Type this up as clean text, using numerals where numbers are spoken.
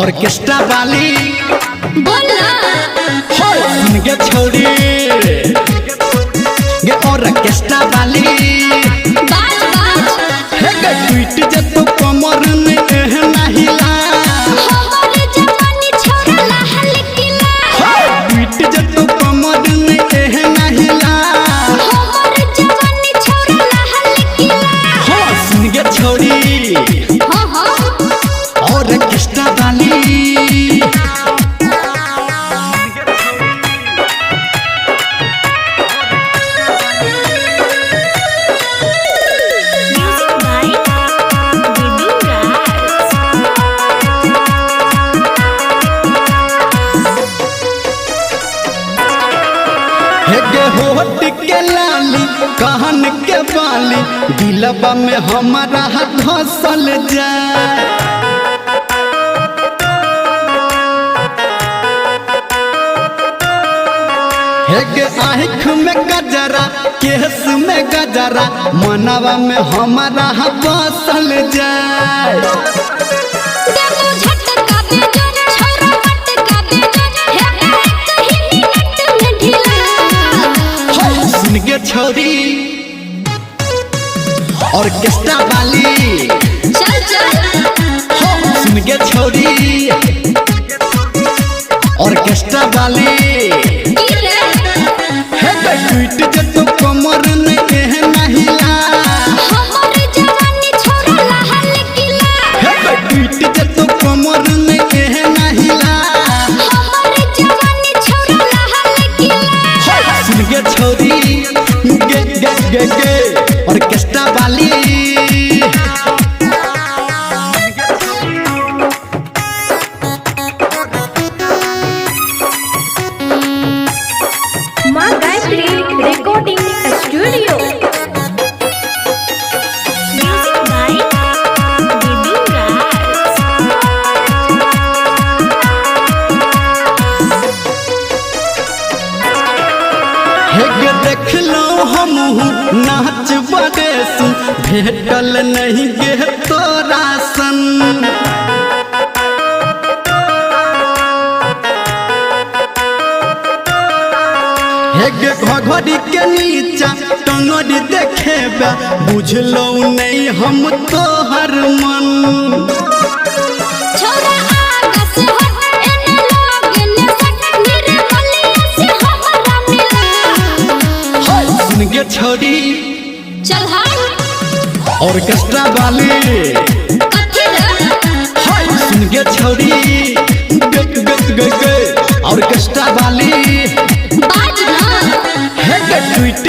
orchestra वाली बोला सुन के छोड़ी गे ऑर्केस्ट्रा वाली बाज बाज हे गे ट्वीट जे तो कमर में एहना हिला हमारे जवानी छोरा लहल किला ट्वीट जे तो कमर में एहना हिला हमारे जवानी छोरा लहल किला सुन के छोड़ी हां हां ऑर्केस्ट्रा वाली होठ के लाली कहन के बाली दिलबा में हमारा धसल जाए हेगे आँख में गजरा केस में गजरा मनवा में हमारा बसल जाए देखो झटका बेजन छोरा पटका बेजन हे कहीं मिनट में ढीला सुन के छोड़ी ऑर्केस्ट्रा वाली चल चल सुन के छोड़ी ऑर्केस्ट्रा वाली ट्वीट जे तो कमर में एहना हिला हमारे जवानी छोरा लहल किला ट्वीट जे तो कमर में एहना हिला हमारे जवानी छोरा लहल किला सुन के छोड़ी गे गे गे गे ऑर्केस्ट्रा वाली माँ Gayatri recording studio music by दीदी राज हेगे देख लो हमहू नाच बदेसु भेटल नहीं गे तोरा सन हेगे घघरी के नीचा टंगड़ी देखेबा बुझलो नहीं हम तोहर मन छोरा आगा से हट एने लोग ने सट मेरे बलिया से हमारा मिला सुन के छोड़ी चल हाय ऑर्केस्ट्रा वाली कथी रे सुन के छोड़ी गग गग गग ऑर्केस्ट्रा वाली बाज ना हे ट्वीट